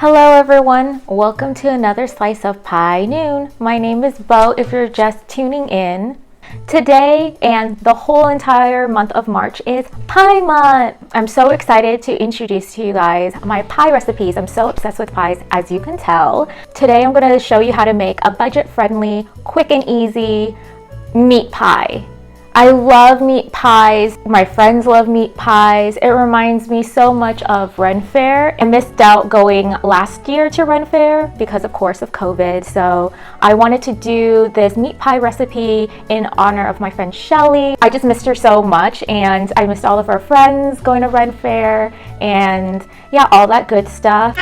Hello everyone, welcome to another slice of Pie Noon. My name is Bo if you're just tuning in. Today and the whole entire month of March is Pie Month. I'm so excited to introduce to you guys my pie recipes. I'm so obsessed with pies, as you can tell. Today I'm going to show you how to make a budget-friendly, quick and easy meat pie. I love meat pies. My friends love meat pies. It reminds me so much of Ren Faire. I missed out going last year to Ren Faire because of course of COVID. So I wanted to do this meat pie recipe in honor of my friend Shelly. I just missed her so much and I missed all of our friends going to Ren Faire and yeah, all that good stuff.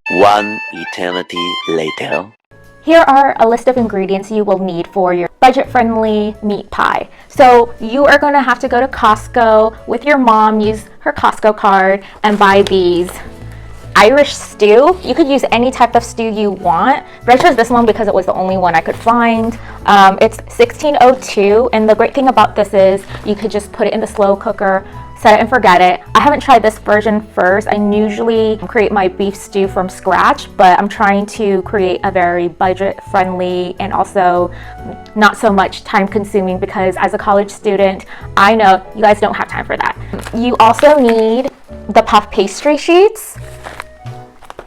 One eternity later. Here are a list of ingredients you will need for your budget-friendly meat pie. So you are going to have to go to Costco with your mom, use her Costco card, and buy these Irish stew. You could use any type of stew you want, but I chose this one because it was the only one I could find. It's 1602, and the great thing about this is you could just put it in the slow cooker, set it and forget it. I haven't tried this version first. I usually create my beef stew from scratch, but I'm trying to create a very budget-friendly and also not so much time-consuming because as a college student, I know you guys don't have time for that. You also need the puff pastry sheets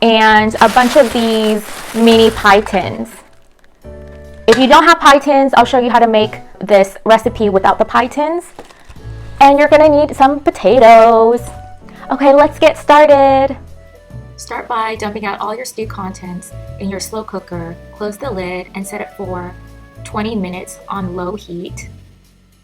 and a bunch of these mini pie tins. If you don't have pie tins, I'll show you how to make this recipe without the pie tins. And you're gonna need some potatoes. Okay, let's get started. Start by dumping out all your stew contents in your slow cooker. Close the lid and set it for 20 minutes on low heat.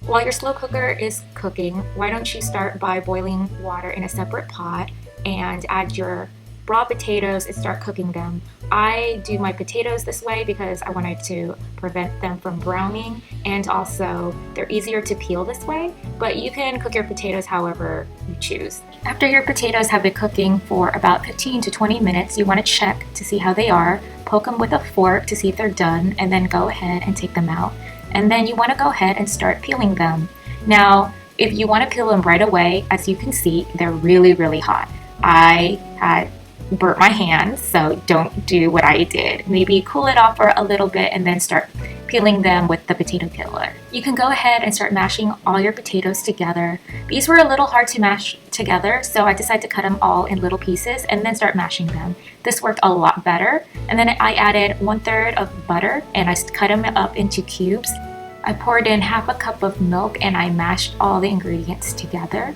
While your slow cooker is cooking, why don't you start by boiling water in a separate pot and add your raw potatoes and start cooking them. I do my potatoes this way because I wanted to prevent them from browning, and also they're easier to peel this way, but you can cook your potatoes however you choose. After your potatoes have been cooking for about 15 to 20 minutes, you want to check to see how they are, poke them with a fork to see if they're done, and then go ahead and take them out. And then you want to go ahead and start peeling them. Now, if you want to peel them right away, as you can see, they're really hot. I had burnt my hands, so don't do what I did. Maybe cool it off for a little bit and then start peeling them with the potato peeler. You can go ahead and start mashing all your potatoes together. These were a little hard to mash together, so I decided to cut them all in little pieces and then start mashing them. This worked a lot better. And then I added 1/3 of butter and I cut them up into cubes. I poured in half a cup of milk and I mashed all the ingredients together.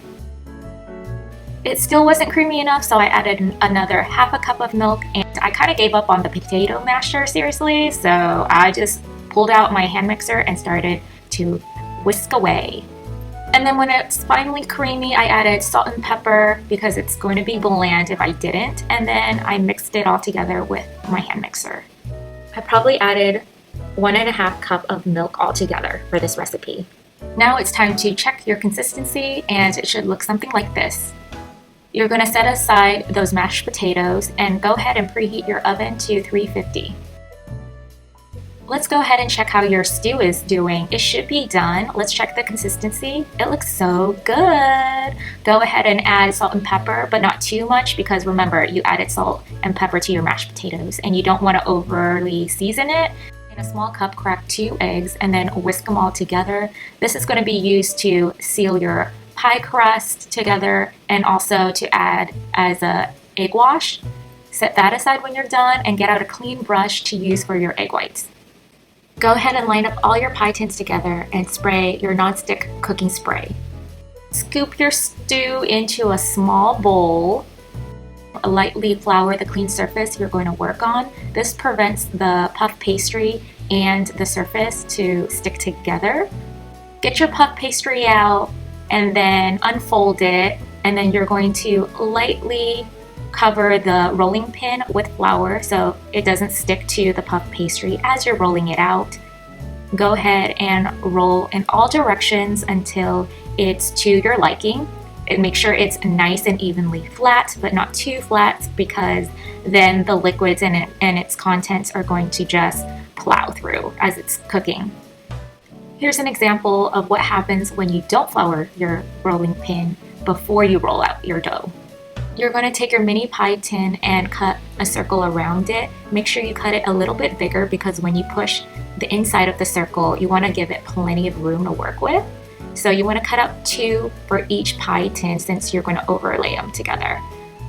It still wasn't creamy enough, so I added another half a cup of milk, and I kind of gave up on the potato masher, seriously, so I just pulled out my hand mixer and started to whisk away. And then when it's finally creamy, I added salt and pepper because it's going to be bland if I didn't, and then I mixed it all together with my hand mixer. I probably added 1.5 cups of milk altogether for this recipe. Now it's time to check your consistency, and it should look something like this. You're going to set aside those mashed potatoes and go ahead and preheat your oven to 350. Let's go ahead and check how your stew is doing. It should be done. Let's check the consistency. It looks so good. Go ahead and add salt and pepper, but not too much because remember, you added salt and pepper to your mashed potatoes and you don't want to overly season it. In a small cup, crack 2 eggs and then whisk them all together. This is going to be used to seal your pie crust together and also to add as a egg wash. Set that aside when you're done and get out a clean brush to use for your egg whites. Go ahead and line up all your pie tins together and spray your nonstick cooking spray. Scoop your stew into a small bowl. Lightly flour the clean surface you're going to work on. This prevents the puff pastry and the surface to stick together. Get your puff pastry out and then unfold it, and then you're going to lightly cover the rolling pin with flour so it doesn't stick to the puff pastry as you're rolling it out. Go ahead and roll in all directions until it's to your liking. And make sure it's nice and evenly flat, but not too flat because then the liquids in it and its contents are going to just plow through as it's cooking. Here's an example of what happens when you don't flour your rolling pin before you roll out your dough. You're going to take your mini pie tin and cut a circle around it. Make sure you cut it a little bit bigger because when you push the inside of the circle, you want to give it plenty of room to work with. So you want to cut out 2 for each pie tin since you're going to overlay them together.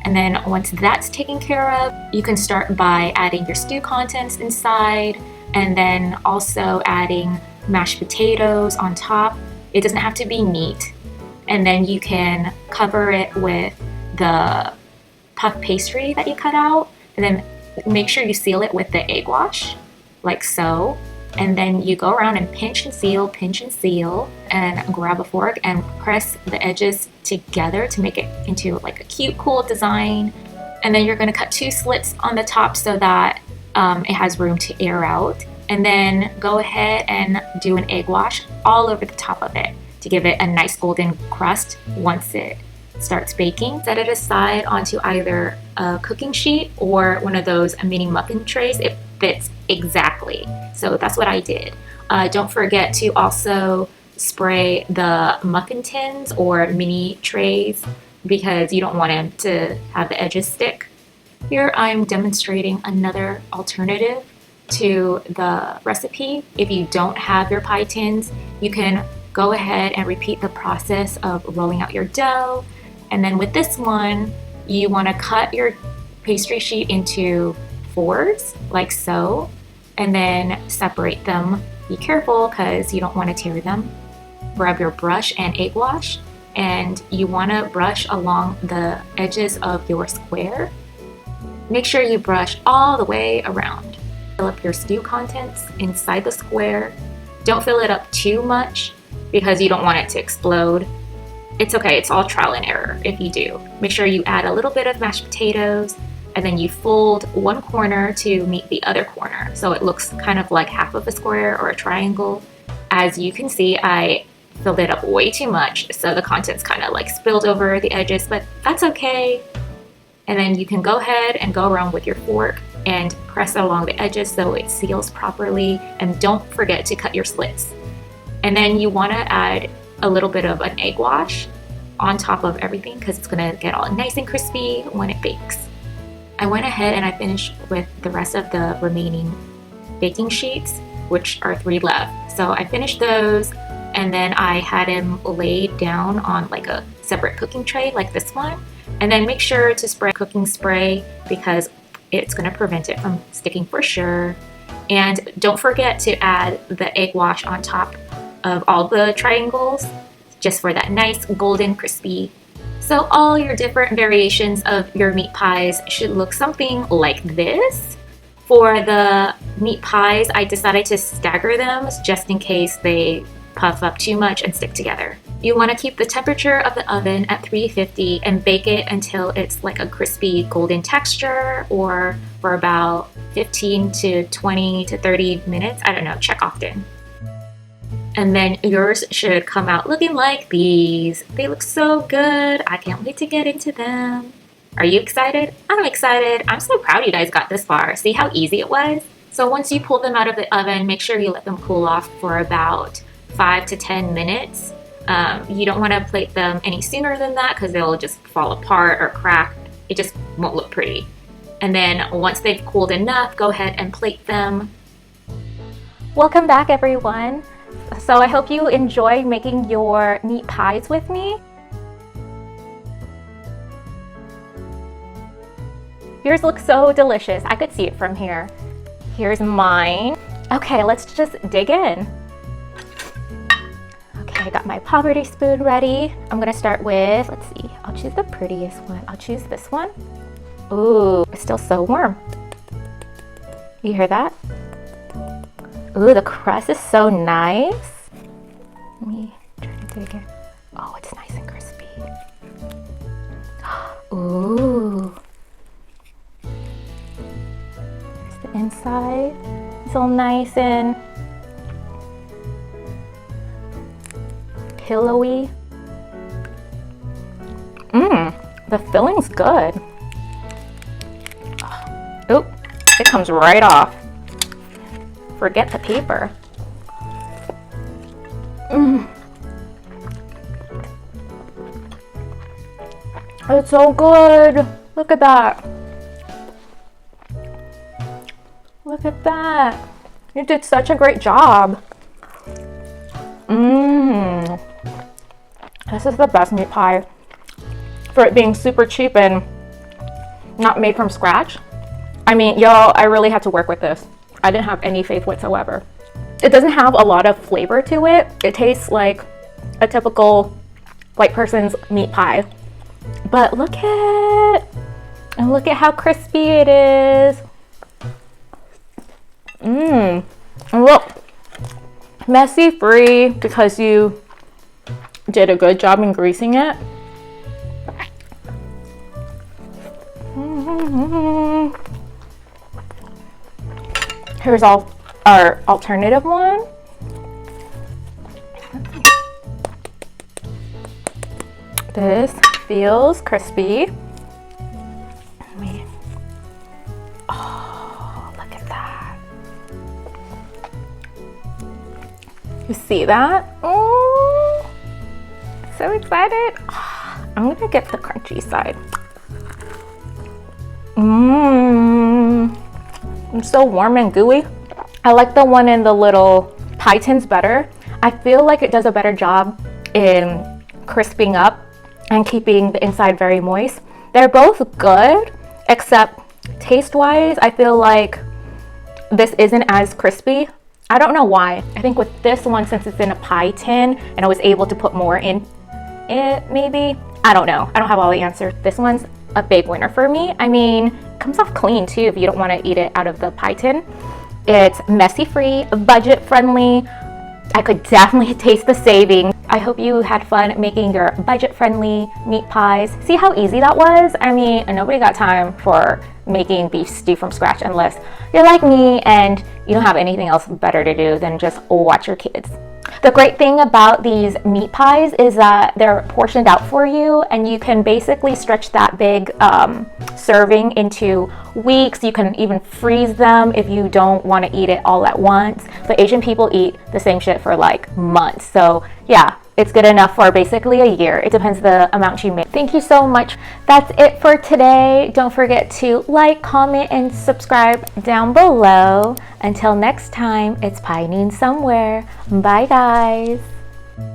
And then once that's taken care of, you can start by adding your stew contents inside and then also adding mashed potatoes on top. It doesn't have to be neat. And then you can cover it with the puff pastry that you cut out, and then make sure you seal it with the egg wash, like so. And then you go around and pinch and seal, and grab a fork and press the edges together to make it into like a cute, cool design. And then you're going to cut 2 slits on the top so that it has room to air out. And then go ahead and do an egg wash all over the top of it to give it a nice golden crust once it starts baking. Set it aside onto either a cooking sheet or one of those mini muffin trays. It fits exactly. So that's what I did. Don't forget to also spray the muffin tins or mini trays because you don't want them to have the edges stick. Here I'm demonstrating another alternative to the recipe. If you don't have your pie tins, you can go ahead and repeat the process of rolling out your dough. And then with this one, you want to cut your pastry sheet into 4s, like so, and then separate them. Be careful because you don't want to tear them. Grab your brush and egg wash, and you want to brush along the edges of your square. Make sure you brush all the way around. Fill up your stew contents inside the square. Don't fill it up too much because you don't want it to explode. It's okay, it's all trial and error if you do. Make sure you add a little bit of mashed potatoes and then you fold one corner to meet the other corner so it looks kind of like half of a square or a triangle. As you can see, I filled it up way too much, so the contents kind of like spilled over the edges, but that's okay. And then you can go ahead and go around with your fork and press along the edges so it seals properly, and don't forget to cut your slits. And then you want to add a little bit of an egg wash on top of everything because it's going to get all nice and crispy when it bakes. I went ahead and I finished with the rest of the remaining baking sheets, which are 3 left. So I finished those, and then I had them laid down on like a separate cooking tray like this one. And then make sure to spray cooking spray because it's going to prevent it from sticking for sure. And don't forget to add the egg wash on top of all the triangles just for that nice golden crispy. So all your different variations of your meat pies should look something like this. For the meat pies, I decided to stagger them just in case they puff up too much and stick together. You want to keep the temperature of the oven at 350 and bake it until it's like a crispy golden texture, or for about 15 to 20 to 30 minutes. I don't know, check often. And then yours should come out looking like these. They look so good. I can't wait to get into them. Are you excited? I'm excited. I'm so proud you guys got this far. See how easy it was? So once you pull them out of the oven, make sure you let them cool off for about 5 to 10 minutes. You don't want to plate them any sooner than that because they'll just fall apart or crack. It just won't look pretty. And then once they've cooled enough, go ahead and plate them. Welcome back, everyone. So I hope you enjoy making your meat pies with me. Yours looks so delicious. I could see it from here. Here's mine. Okay, let's just dig in. Okay, I got my poverty spoon ready. I'm gonna start with, let's see, I'll choose the prettiest one. I'll choose this one. Ooh, it's still so warm. You hear that? Ooh, the crust is so nice. Let me try to dig it. Oh, it's nice and crispy. Ooh. There's the inside. It's all nice and pillowy. The filling's good. Oh, it comes right off. Forget the paper. It's so good. Look at that. Look at that. You did such a great job. This is the best meat pie. For it being super cheap and not made from scratch. I mean, y'all, I really had to work with this. I didn't have any faith whatsoever. It doesn't have a lot of flavor to it. It tastes like a typical white person's meat pie. But look at how crispy it is. And look, messy free because you did a good job in greasing it. Here's our alternative one. This feels crispy. Oh, look at that. You see that? Oh, so excited. Oh, I'm gonna get the crunchy side. It's so warm and gooey. I like the one in the little pie tins better. I feel like it does a better job in crisping up and keeping the inside very moist. They're both good, except taste-wise, I feel like this isn't as crispy. I don't know why. I think with this one, since it's in a pie tin and I was able to put more in it, maybe. I don't know. I don't have all the answers. This one's a big winner for me. I mean, it comes off clean too if you don't want to eat it out of the pie tin. It's messy free, budget friendly. I could definitely taste the savings. I hope you had fun making your budget friendly meat pies. See how easy that was? I mean, nobody got time for making beef stew from scratch unless you're like me and you don't have anything else better to do than just watch your kids. The great thing about these meat pies is that they're portioned out for you and you can basically stretch that big serving into weeks. You can even freeze them if you don't want to eat it all at once. But Asian people eat the same shit for like months. So yeah, it's good enough for basically a year. It depends the amount you make. Thank you so much. That's it for today. Don't forget to like, comment, and subscribe down below. Until next time, it's Pie Noon somewhere. Bye guys.